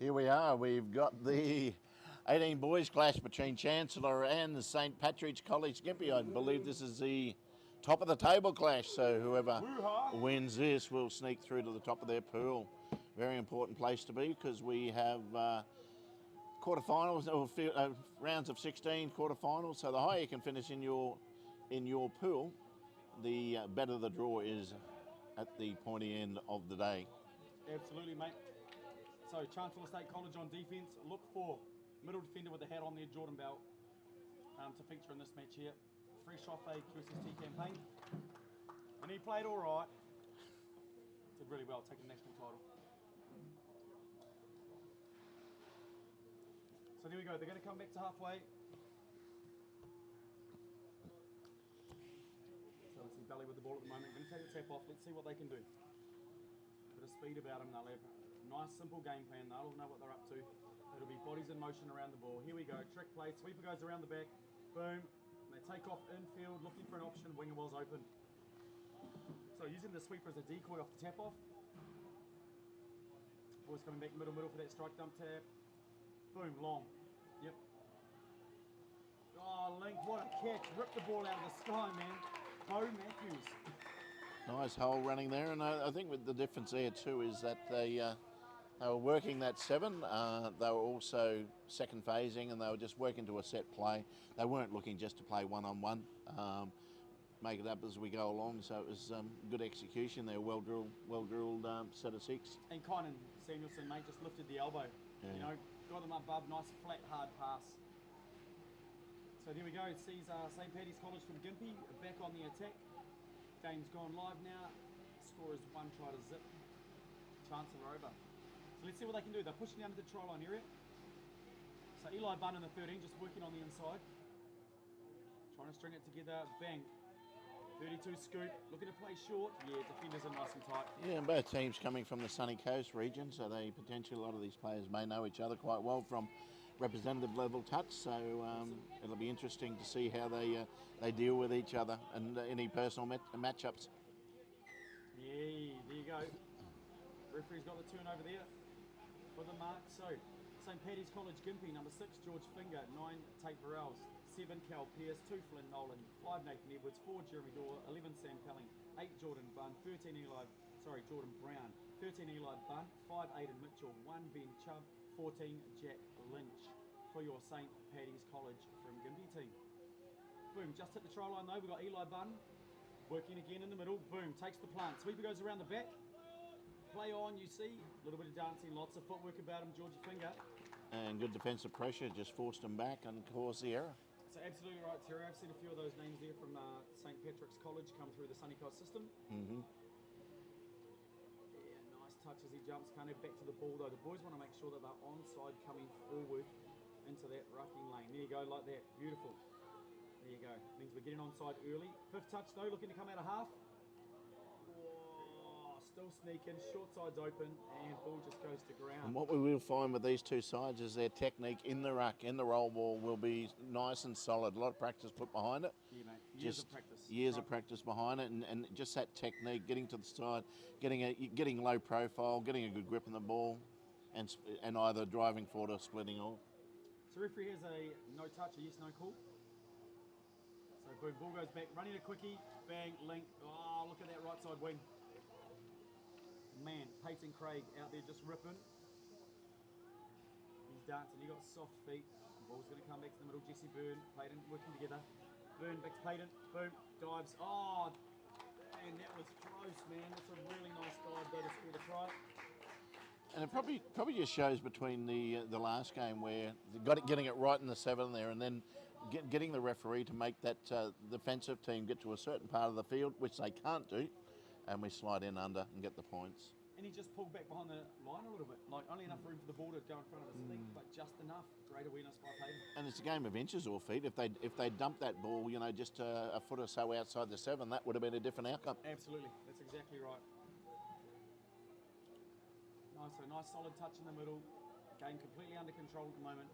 Here we are. We've got the 18 boys clash between Chancellor and the St. Patrick's College Gympie. I believe this is the top of the table clash, so whoever wins this will sneak through to the top of their pool. Very important place to be because we have quarterfinals or rounds of 16 quarterfinals. So the higher you can finish in your pool, the better the draw is at the pointy end of the day. Absolutely, mate. So Chancellor State College on defence. Look for middle defender with the hat on there, Jordan Bell, to feature in this match here. Fresh off a QSST campaign. And he played all right. Did really well, taking the national title. So there we go. They're going to come back to halfway. So we see Belly with the ball at the moment. Going to take the tap off. Let's see what they can do. Bit of speed about them. They'll have a nice, simple game plan. They'll know what they're up to. It'll be bodies in motion around the ball. Here we go. Trick play. Sweeper goes around the back. Boom. And they take off infield, looking for an option. Winger wall's open. So using the sweeper as a decoy off the tap off. Boys coming back middle for that strike dump tap. Boom, long. Yep. Oh, Link, what a catch. Ripped the ball out of the sky, man. Bo Matthews. Nice hole running there, and I think with the difference there too is that they were working that 7. They were also second phasing, and they were just working to a set play. They weren't looking just to play one-on-one, make it up as we go along. So it was good execution there, well drilled set of 6. And Kynan Samuelson, mate, just lifted the elbow. Yeah. You know, got them above, nice flat, hard pass. So there we go. It sees St. Paddy's College from Gympie back on the attack. Game's gone live now. Score is 1 try to zip. Chancellor over. So let's see what they can do. They're pushing down to the try line area. So Eli Bunn in the 13, just working on the inside. Trying to string it together. Bang. 32 scoop. Looking to play short. Yeah, defenders are nice and tight. Yeah, and both teams coming from the Sunny Coast region, so they potentially, a lot of these players may know each other quite well from representative level touch, so it'll be interesting to see how they deal with each other and any personal matchups. Yeah, there you go. Referee's got the turnover there for the mark. So St. Paddy's College Gympie, number 6 George Finger, 9 Tate Burrells, 7 Cal Pierce, 2 Flynn Nolan, 5 Nathan Edwards, 4 Jeremy Dorr, 11 Sam Pelling, 8 Jordan Bunn, Jordan Brown, 13 Eli Bunn, 5 Aidan Mitchell, 1 Ben Chubb, 14 Jack Lynch for your St. Paddy's College from Gympie team. Boom, just hit the try line though. We've got Eli Bunn working again in the middle. Boom, takes the plant. Sweeper goes around the back. Play on, you see. A little bit of dancing, lots of footwork about him, Georgie Finger. And good defensive pressure, just forced him back and caused the error. So absolutely right, Terry. I've seen a few of those names there from St. Patrick's College come through the Sunny Coast system. Mm-hmm. Touch as he jumps, can't head back to the ball though. The boys want to make sure that they're onside coming forward into that rucking lane. There you go, like that. Beautiful. There you go. Means we're getting onside early. 5th touch though, looking to come out of half. Oh, still sneaking, short side's open, and ball just goes to ground. And what we will find with these two sides is their technique in the ruck, in the roll ball, will be nice and solid. A lot of practice put behind it. Yeah, mate. Years of practice. Years of practice behind it, and just that technique, getting to the side, getting low profile, getting a good grip on the ball, and either driving forward or splitting off. So referee has a no touch, a yes no call. So boom, ball goes back, running a quickie, bang, link. Oh, look at that right side wing. Man, Peyton Craig out there just ripping. He's dancing, he got soft feet. The ball's going to come back to the middle. Jesse Byrne, Peyton working together. Byrne back to Peyton, boom, dives. Oh, man, that was close, man. That's a really nice dive though to score the try. And it probably just shows between the last game where getting it right in the 7 there, and then getting the referee to make that defensive team get to a certain part of the field, which they can't do, and we slide in under and get the points. And he just pulled back behind the line a little bit, like only enough room for the ball to go in front of his feet, but just enough. Great awareness by Peyton. And it's a game of inches or feet. If they dump that ball, just a foot or so outside the 7, that would have been a different outcome. Absolutely, that's exactly right. Nice, so nice solid touch in the middle. Game completely under control at the moment.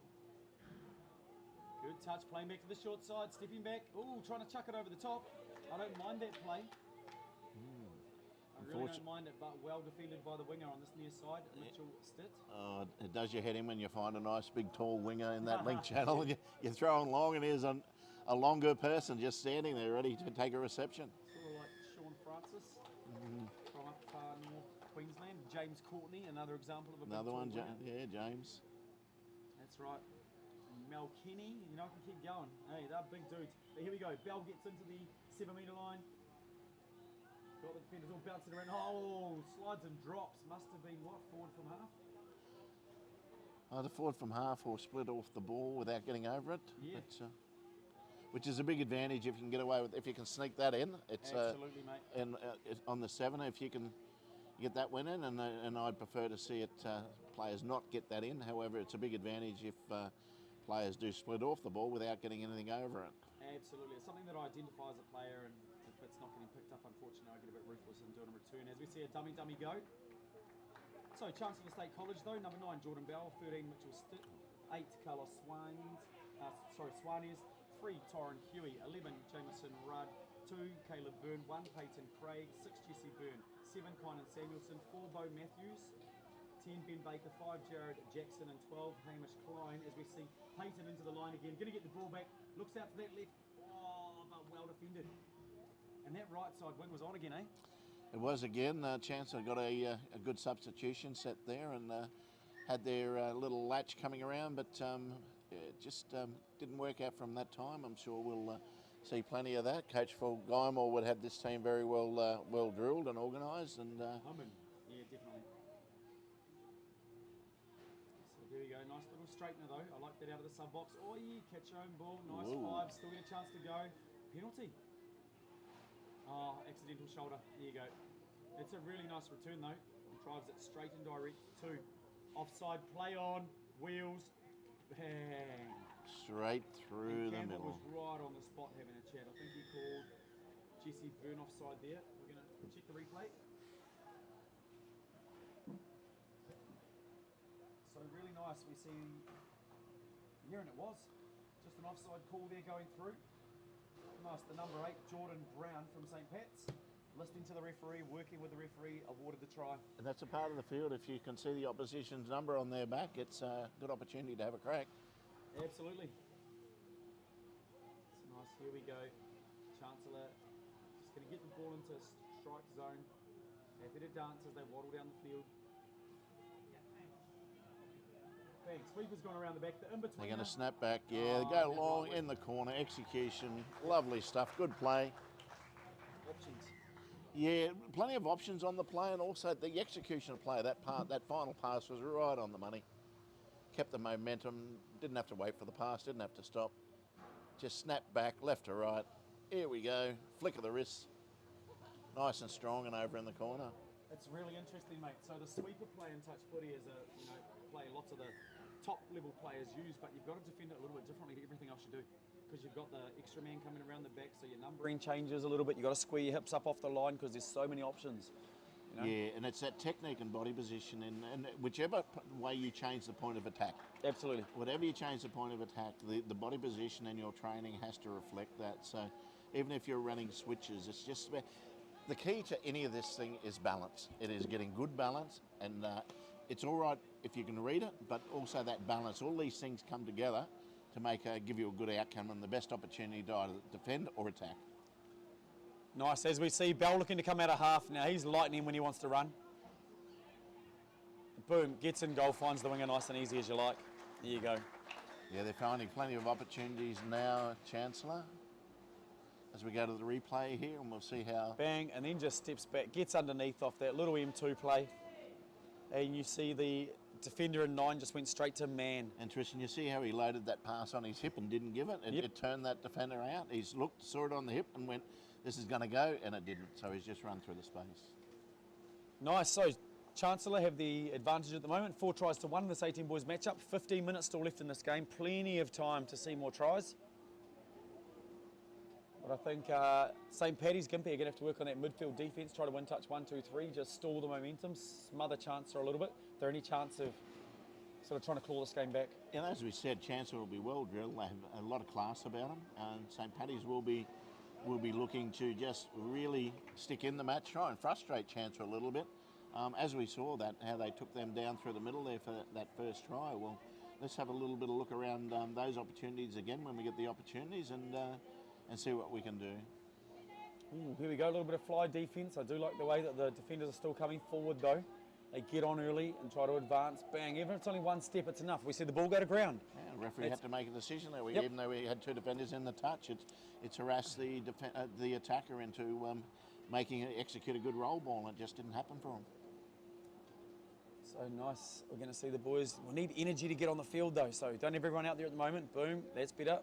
Good touch, playing back to the short side, stepping back. Ooh, trying to chuck it over the top. I don't mind that play. And don't mind it, but well defended by the winger on this near side, Mitchell Stitt. It does your head in when you find a nice big tall winger in that link channel and you're throwing long and there's a longer person just standing there ready to take a reception. Sort of like Sean Francis from up far north Queensland. James Courtney, another example of a Another big one, tall winger. yeah, James. That's right. Mel Kenny, you know, I can keep going. Hey, they're big dudes. But here we go. Bell gets into the 7 metre line. Got the defenders all bouncing around. Oh, slides and drops. Must have been what? Forward from half? The forward from half or split off the ball without getting over it. Yeah. Which is a big advantage if you can get away with, if you can sneak that in. It's absolutely, mate. And on the 7, if you can get that win in, and I'd prefer to see it players not get that in. However, it's a big advantage if players do split off the ball without getting anything over it. Absolutely. It's something that I identify as a player, and if it's not getting picked up, unfortunately, I get a bit ruthless and do it in return. As we see a dummy go. So, Chancellor State College, though, number 9, Jordan Bell, 13, Mitchell Stitt, 8, Carlos Swanes, 3, Torrin Huey, 11, Jameson Rudd, 2, Caleb Byrne, 1, Peyton Craig, 6, Jesse Byrne, 7, Kynan Samuelson, 4, Bo Matthews, 10, Ben Baker, 5, Jared Jackson, and 12, Hamish Klein, as we see Peyton into the line again, going to get the ball back, looks out to that left, but well defended. And that right side wing was on again, eh? It was again. Chancellor got a good substitution set there and had their little latch coming around, but it just didn't work out from that time. I'm sure we'll see plenty of that. Coach Phil Guymore would have this team very well drilled and organised. And yeah, definitely. So there we go. Nice little straightener though. I like that out of the sub box. Oh, yeah, catch your own ball. Nice. Ooh. 5. Still get a chance to go. Penalty. Oh, accidental shoulder. There you go. It's a really nice return though. He drives it straight and direct to offside. Play on. Wheels. Bang. straight through the Campbell middle. was right on the spot having a chat. I think he called Jesse Byrne offside there. We're going to check the replay. So really nice. We see here, and it was just an offside call there going through. Nice. The number 8, Jordan Brown from St. Pat's, listening to the referee, working with the referee, awarded the try. And that's a part of the field. If you can see the opposition's number on their back, it's a good opportunity to have a crack. Absolutely. It's nice. Here we go. Chancellor just going to get the ball into strike zone. Happy to dance as they waddle down the field. Bang. Sweeper's gone around the back. The in-between. They're going to snap back. Yeah, they go long in the corner. Execution. Lovely stuff. Good play. Options. Yeah, plenty of options on the play, and also the execution of play. That final pass was right on the money. Kept the momentum. Didn't have to wait for the pass. Didn't have to stop. Just snap back, left to right. Here we go. Flick of the wrist. Nice and strong and over in the corner. It's really interesting, mate. So the sweeper play in touch footy is a play lots of the top level players use, but you've got to defend it a little bit differently to everything else you do. Because you've got the extra man coming around the back, so your numbering changes a little bit. You've got to square your hips up off the line because there's so many options. You know? Yeah, and it's that technique and body position, and whichever way you change the point of attack. Absolutely. Whatever you change the point of attack, the body position and your training has to reflect that. So even if you're running switches, it's just about, the key to any of this thing is balance. It is getting good balance, and it's all right if you can read it, but also that balance. All these things come together to give you a good outcome and the best opportunity to either defend or attack. Nice. As we see, Bell looking to come out of half now. He's lightning when he wants to run. Boom. Gets in goal, finds the winger nice and easy as you like. There you go. Yeah, they're finding plenty of opportunities now, Chancellor. As we go to the replay here, and we'll see how... Bang, and then just steps back, gets underneath off that little M2 play. And you see the defender in 9 just went straight to man. And Tristan, you see how he loaded that pass on his hip and didn't give it? It turned that defender out. He's looked, saw it on the hip and went, this is going to go, and it didn't. So he's just run through the space. Nice. So Chancellor have the advantage at the moment. 4 tries to 1 in this 18 boys matchup. 15 minutes still left in this game. Plenty of time to see more tries. But I think St. Paddy's Gympie are going to have to work on that midfield defence, try to win touch 1, 2, 3, just stall the momentum, smother Chancellor a little bit. Is there any chance of sort of trying to claw this game back? And as we said, Chancellor will be well drilled. They have a lot of class about them. And St. Paddy's will be will be looking to just really stick in the match, try and frustrate Chancellor a little bit. As we saw that, how they took them down through the middle there for that first try. Well, let's have a little bit of look around those opportunities again when we get the opportunities and see what we can do. Ooh, here we go, a little bit of fly defence. I do like the way that the defenders are still coming forward though. They get on early and try to advance. Bang, even if it's only one step, it's enough. We see the ball go to ground. Yeah, the referee had to make a decision there. Yep. Even though we had two defenders in the touch, it's harassed the attacker into execute a good roll ball, and it just didn't happen for him. So nice. We're going to see the boys. We need energy to get on the field though, so don't have everyone out there at the moment. Boom, that's better.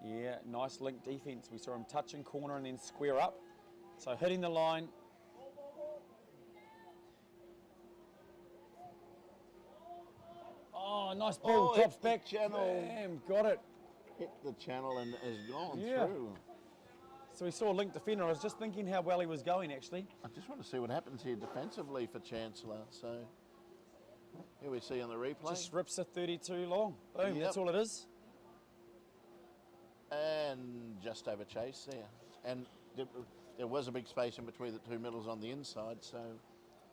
Yeah, nice link defence. We saw him touch in corner and then square up. So hitting the line. Oh, nice ball, drops back. Channel. Bam, got it. Hit the channel and has gone Yeah. through. So we saw a link defender. I was just thinking how well he was going actually. I just want to see what happens here defensively for Chancellor. So here we see on the replay. Just rips a 32 long. Boom, Yep. that's all it is. And just over chase there. And there was a big space in between the two middles on the inside, so...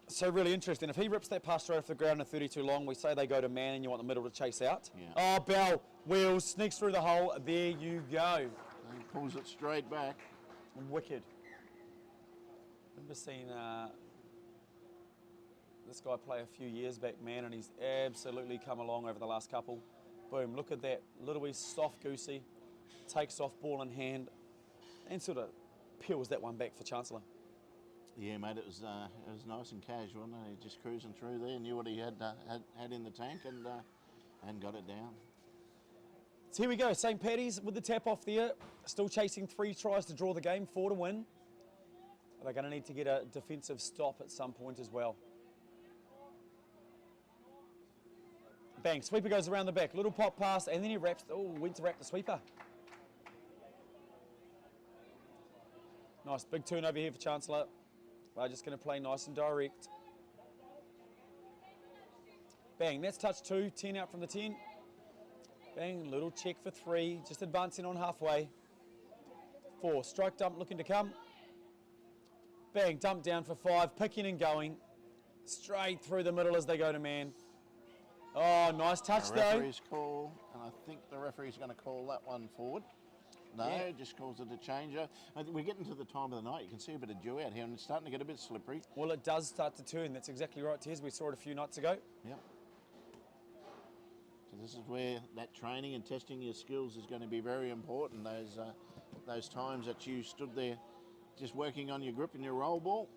So really interesting. If he rips that pass straight off the ground at 32 long, we say they go to man and you want the middle to chase out. Yeah. Oh, Bell, wheels, sneaks through the hole. There you go. And pulls it straight back. Wicked. Remember seeing this guy play a few years back, man, and he's absolutely come along over the last couple. Boom, look at that. Little wee soft goosey. Takes off ball in hand and sort of peels that one back for Chancellor. Yeah, mate, it was nice and casual, wasn't it? He just cruising through there, knew what he had in the tank and got it down. So here we go, St. Paddy's with the tap off there. Still chasing 3 tries to draw the game, 4 to win. They're going to need to get a defensive stop at some point as well. Bang, sweeper goes around the back. Little pop pass, and then he wraps. Oh, went to wrap the sweeper. Nice, big turnover here for Chancellor. They're just going to play nice and direct. Bang, that's touch 2, 10 out from the 10. Bang, little check for 3, just advancing on halfway. 4, strike dump looking to come. Bang, dump down for 5, picking and going. Straight through the middle as they go to man. Oh, nice touch The though. referee's call, and I think the referee's going to call that one forward. No, Yeah. just calls it a changer. We're getting to the time of the night. You can see a bit of dew out here, and it's starting to get a bit slippery. Well, it does start to turn. That's exactly right, Tez. We saw it a few nights ago. Yep. So this is where that training and testing your skills is going to be very important. Those times that you stood there just working on your grip and your roll ball,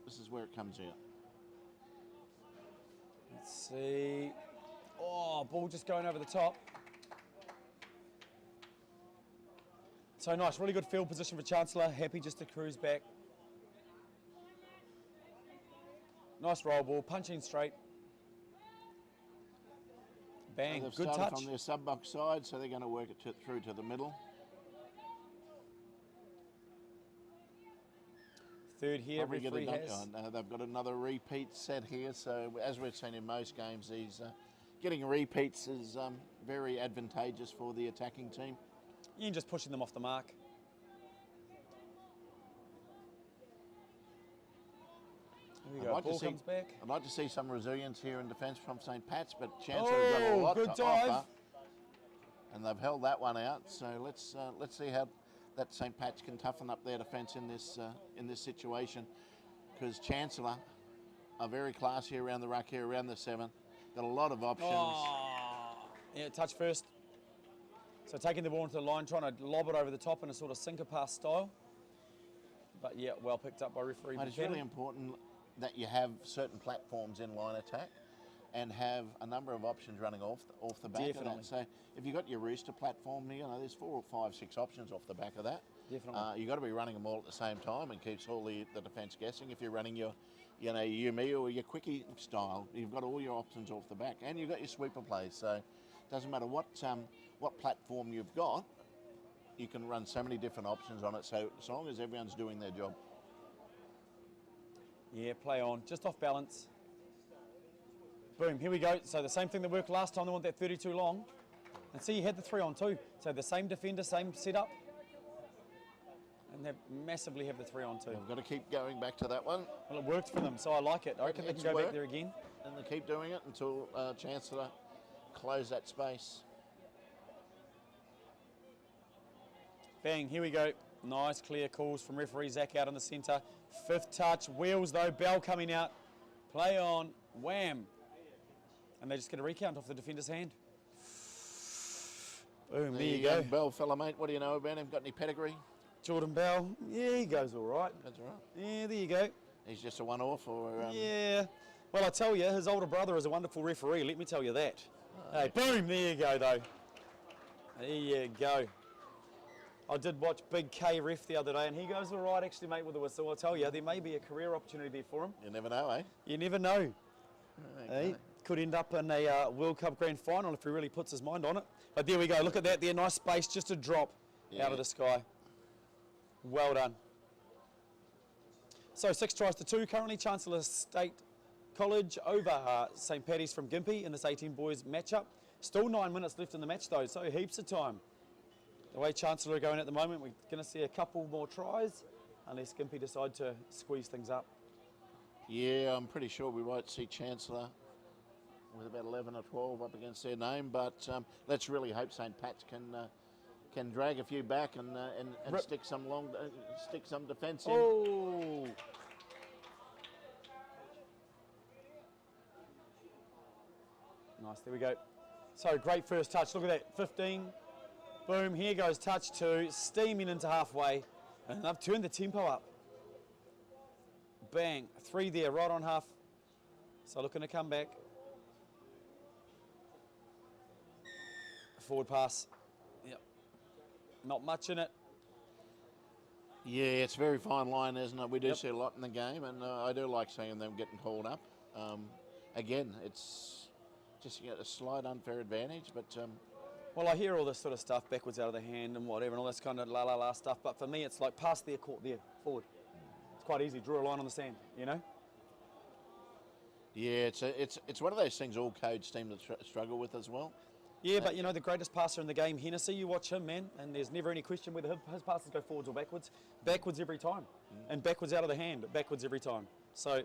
this is where it comes out. Let's see. Oh, ball just going over the top. So nice, really good field position for Chancellor. Happy just to cruise back. Nice roll ball, punching straight. Bang, They've good started touch. from their sub-box side, so they're going to work it through to the middle. Third here, Probably get referee it has. done. They've got another repeat set here, so as we've seen in most games, getting repeats is very advantageous for the attacking team. You're just pushing them off the mark. Here we go, ball comes back. I'd like to see some resilience here in defence from St. Pat's, but Chancellor have got a lot good to dive. offer, and they've held that one out. So let's see how that St. Pat's can toughen up their defence in this situation, because Chancellor are very classy around the ruck here, around the 7. Got a lot of options. Oh, yeah, touch first. So taking the ball into the line, trying to lob it over the top in a sort of sinker pass style. But yeah, well picked up by referee. Mate, it's Buchanan. really important that you have certain platforms in line attack and have a number of options running off the back Definitely. of that. So if you've got your rooster platform, there's 4 or 5, 6 options off the back of that. Definitely. You've got to be running them all at the same time and keeps all the defence guessing. If you're running your Yumi or your quickie style, you've got all your options off the back, and you've got your sweeper plays. So it doesn't matter what platform you've got, you can run so many different options on it. So as long as everyone's doing their job. Yeah, play on, just off balance. Boom, here we go. So the same thing that worked last time, they want that 32 long. And see, he had the 3-on-2. So the same defender, same setup. And they massively have the 3-on-2. We've got to keep going back to that one. Well, it worked for them, so I like it. I reckon they can go back there again. And they keep doing it until Chancellor close that space. Bang, here we go. Nice clear calls from referee Zach out in the centre. 5th touch, wheels though, Bell coming out. Play on, wham. And they just get a recount off the defender's hand. Boom, there you go. Bell fella, mate, what do you know about him? Got any pedigree? Jordan Bell, yeah, he goes all right. That's all right. Yeah, there you go. He's just a one-off, or yeah. Well, I tell you, his older brother is a wonderful referee. Let me tell you that. Hey, boom! There you go, though. There you go. I did watch Big K ref the other day, and he goes all right, actually, mate, with the whistle. I tell you, there may be a career opportunity there for him. You never know, eh? You never know. Okay. Hey, could end up in a World Cup Grand Final if he really puts his mind on it. But there we go. Look at that there. Nice space, just a drop out of the sky. Well done. So 6 tries to 2 currently. Chancellor State College over St. Paddy's from Gympie in this 18 boys matchup. Still 9 minutes left in the match though, so heaps of time. The way Chancellor are going at the moment, we're going to see a couple more tries unless Gympie decide to squeeze things up. Yeah, I'm pretty sure we won't see Chancellor with about 11 or 12 up against their name, but let's really hope St. Pat's can drag a few back and stick some defence in. Oh! Nice, there we go. So great first touch. Look at that, 15. Boom, here goes touch 2, steaming into halfway, and they've turned the tempo up. Bang, 3 there, right on half. So looking to come back. Forward pass. Yep. Not much in it. Yeah, it's a very fine line, isn't it? We do see a lot in the game, and I do like seeing them getting called up. Again, it's just a slight unfair advantage, but... well, I hear all this sort of stuff, backwards out of the hand and whatever, and all this kind of la-la-la stuff, but for me it's like pass there, court there, forward. It's quite easy, draw a line on the sand, you know? Yeah, it's one of those things all codes seem to struggle with as well. Yeah, but you know, the greatest passer in the game, Hennessy, you watch him, man, and there's never any question whether his passes go forwards or backwards. Backwards every time, and backwards out of the hand, backwards every time. So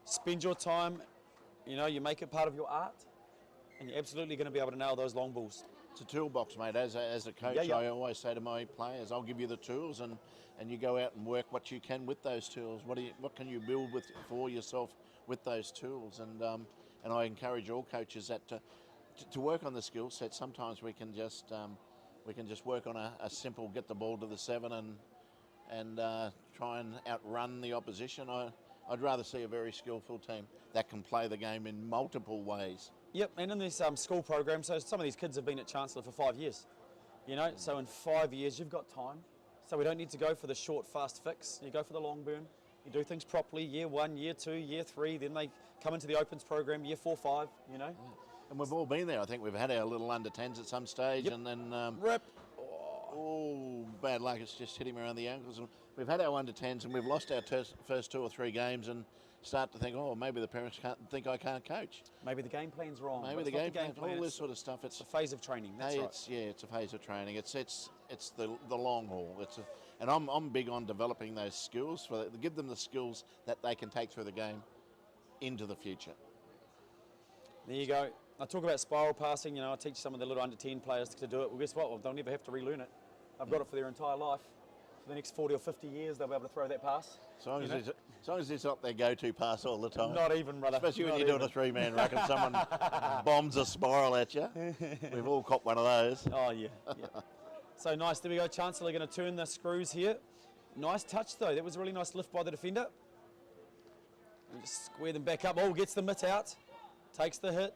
spend your time, you know, you make it part of your art, and you're absolutely going to be able to nail those long balls. It's a toolbox, mate. As a coach, I always say to my players, I'll give you the tools, and you go out and work what you can with those tools. What can you build for yourself with those tools? And I encourage all coaches that to work on the skill set. Sometimes we can just work on a simple get the ball to the 7 and try and outrun the opposition. I'd rather see a very skillful team that can play the game in multiple ways. Yep, and in this school program, so some of these kids have been at Chancellor for 5 years, you know, so in 5 years you've got time. So we don't need to go for the short, fast fix. You go for the long burn. You do things properly, year 1, year 2, year 3, then they come into the Opens program, year 4, 5, you know. And we've all been there. I think we've had our little under-10s at some stage, and then... Rip. Oh, bad luck, it's just hitting me around the ankles. And we've had our under-10s and we've lost our first 2 or 3 games and start to think, oh, maybe the parents think I can't coach. Maybe the game plan's wrong. Maybe the game plan, all this sort of stuff. It's a phase of training, that's right. It's a phase of training. It's the long haul. And I'm big on developing those skills, give them the skills that they can take through the game into the future. There you go. I talk about spiral passing, you know, I teach some of the little under-10 players to do it. Well, guess what? Well, they'll never have to relearn it. I've got it for their entire life. For the next 40 or 50 years, they'll be able to throw that pass. As long as it's not their go-to pass all the time. Not even, brother. Especially when you're doing a 3-man ruck and someone bombs a spiral at you. We've all copped one of those. Oh, yeah. So nice. There we go. Chancellor going to turn the screws here. Nice touch, though. That was a really nice lift by the defender. And just square them back up. Oh, gets the mitt out. Takes the hit.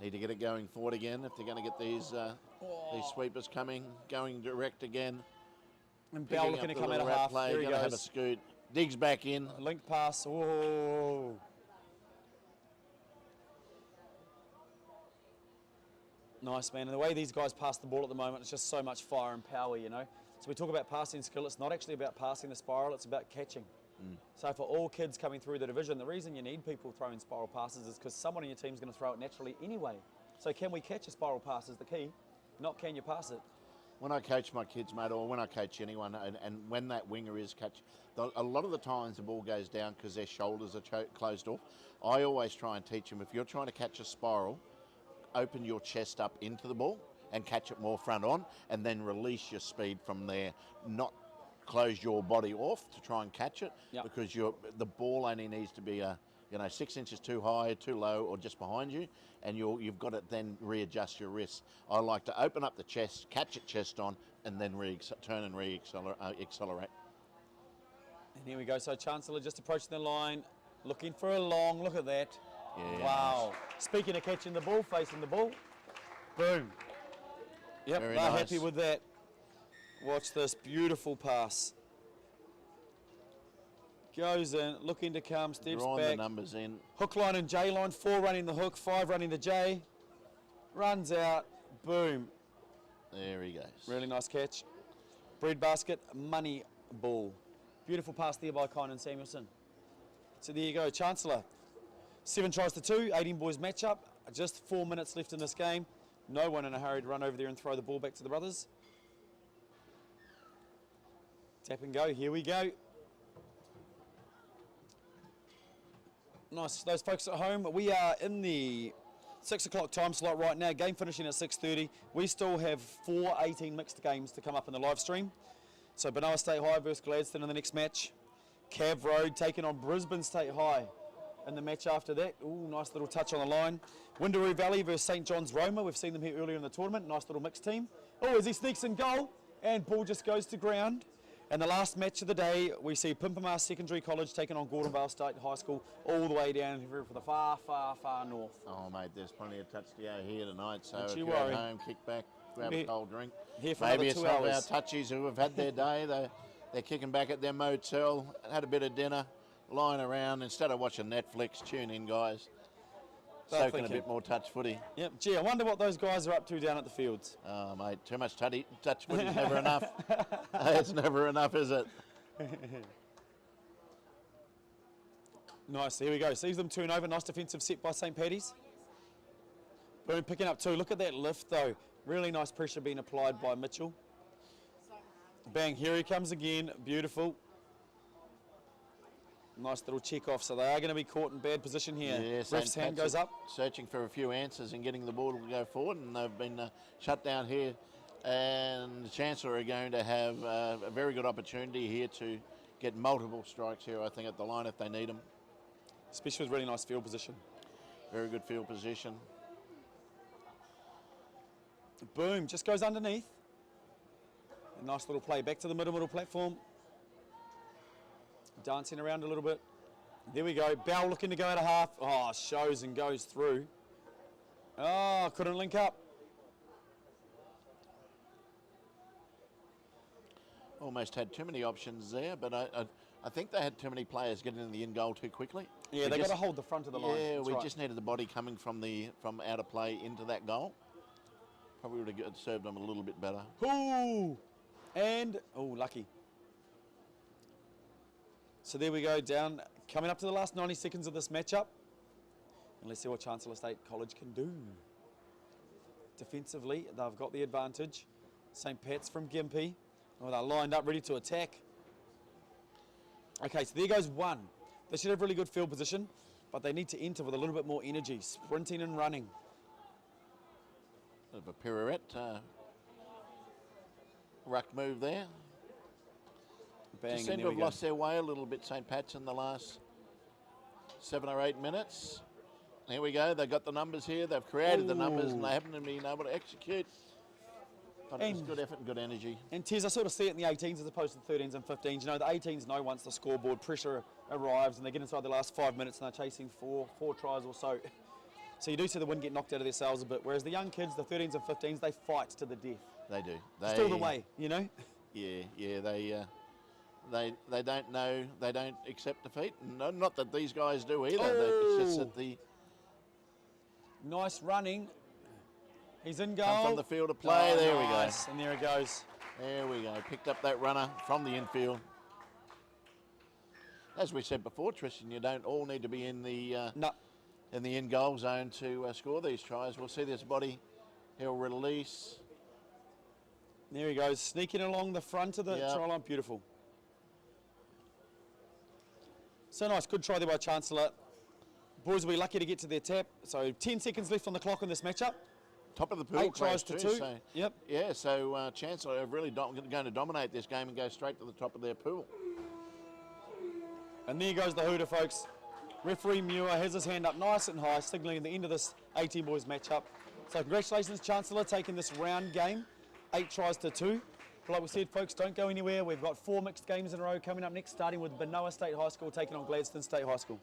Need to get it going forward again if they're going to get these sweepers going direct again. And Bell looking to come out of half. There he goes. Have a scoot. Digs back in. Link pass. Oh. Nice, man. And the way these guys pass the ball at the moment, it's just so much fire and power, you know. So we talk about passing skill. It's not actually about passing the spiral. It's about catching. So for all kids coming through the division, the reason you need people throwing spiral passes is because someone in your team is going to throw it naturally anyway. So can we catch a spiral pass is the key, not can you pass it. When I coach my kids, mate, or when I coach anyone, and when that winger is a lot of the times the ball goes down because their shoulders are closed off. I always try and teach them, if you're trying to catch a spiral, open your chest up into the ball and catch it more front on, and then release your speed from there. Not close your body off to try and catch it, because the ball only needs to be 6 inches too high, too low, or just behind you, and you've got to then readjust your wrists. I like to open up the chest, catch it chest on, and then turn and accelerate. And here we go. So Chancellor just approaching the line, looking for a long. Look at that. Yeah, wow. Nice. Speaking of catching the ball, facing the ball. Boom. Yep, very they're nice. happy with that. Watch this beautiful pass. Goes in, looking to come, steps Drawing back. the numbers in. Hook line and J line, 4 running the hook, 5 running the J. Runs out, boom. There he goes. Really nice catch. Bread basket, money ball. Beautiful pass there by Kynan Samuelson. So there you go, Chancellor. 7 tries to 2, 18 boys matchup. Just 4 minutes left in this game. No one in a hurry to run over there and throw the ball back to the brothers. Tap and go, here we go. Nice, those folks at home, we are in the 6 o'clock time slot right now, game finishing at 6:30. We still have 4 18 mixed games to come up in the live stream. So Benoa State High versus Gladstone in the next match. Cav Road taking on Brisbane State High in the match after that. Ooh, nice little touch on the line. Windaroo Valley versus St John's Roma. We've seen them here earlier in the tournament. Nice little mixed team. Oh, as he sneaks in goal, and ball just goes to ground. And the last match of the day, we see Pimpama Secondary College taking on Gordonvale State High School all the way down here for the far, far, far north. Oh, mate, there's plenty of touch to go here tonight. So Don't if you you're worry. at home, kick back, grab a cold drink. Here for Maybe another it's 2 some of our hours. touchies who have had their day. They're kicking back at their motel, had a bit of dinner, lying around. Instead of watching Netflix, tune in, guys. They're Soaking a thinking. bit more touch footy. Yep. Gee, I wonder what those guys are up to down at the fields. Oh, mate, too much touch footy's never enough. It's never enough, is it? Nice, here we go. Sees them turn over. Nice defensive set by St. Paddy's. Boom, picking up 2. Look at that lift, though. Really nice pressure being applied by Mitchell. Bang, here he comes again. Beautiful. Nice little check off. So they are going to be caught in bad position here. Yeah, Ref's hand goes up. Searching for a few answers and getting the ball to go forward, and they've been shut down here. And the Chancellor are going to have a very good opportunity here to get multiple strikes here, I think, at the line if they need them. Especially with really nice field position. Very good field position. Boom, just goes underneath. A nice little play back to the middle platform. Dancing around a little bit. There we go. Bell looking to go out of half. Oh, shows and goes through. Oh, couldn't link up. Almost had too many options there, but I think they had too many players getting in the in goal too quickly. Yeah, they got to hold the front of the line. Yeah, That's we right. just needed the body coming from out of play into that goal. Probably would have served them a little bit better. Ooh, and lucky. So there we go, down, coming up to the last 90 seconds of this matchup. And let's see what Chancellor State College can do. Defensively, they've got the advantage. St. Pat's from Gympie. Oh, they're lined up, ready to attack. Okay, so there goes 1. They should have really good field position, but they need to enter with a little bit more energy, sprinting and running. Bit of a pirouette, ruck move there. Bang, Just seem to have lost their way a little bit, St. Pat's, in the last 7 or 8 minutes. Here we go, they've got the numbers here, they've created the numbers, and they haven't been able to execute. But it was good effort and good energy. And Tez, I sort of see it in the 18s as opposed to the 13s and 15s. You know, the 18s know once the scoreboard pressure arrives and they get inside the last 5 minutes and they're chasing four tries or so. So you do see the wind get knocked out of their sails a bit. Whereas the young kids, the 13s and 15s, they fight to the death. They do. Still the way, you know? Yeah, they don't know, they don't accept defeat. No, not that these guys do either. Oh. It's just that the nice running. He's in goal. come from the field of play. Oh, there nice. And there it goes. There we go. Picked up that runner from the infield. As we said before, Tristan, you don't all need to be in the No. in the in-goal zone to score these tries. We'll see this body. He'll release. There he goes, sneaking along the front of the Yep. try line. Beautiful. So nice, good try there by Chancellor. Boys will be lucky to get to their tap. So 10 seconds left on the clock in this matchup. Top of the pool 8 clash tries to too, 2. So, Yep. yeah, so Chancellor are really going to dominate this game and go straight to the top of their pool. And there goes the hooter, folks. Referee Muir has his hand up nice and high, signalling the end of this 18 boys matchup. So congratulations, Chancellor, taking this round game. 8 tries to 2. But like we said, folks, don't go anywhere. We've got 4 mixed games in a row coming up next, starting with Benoa State High School taking on Gladstone State High School.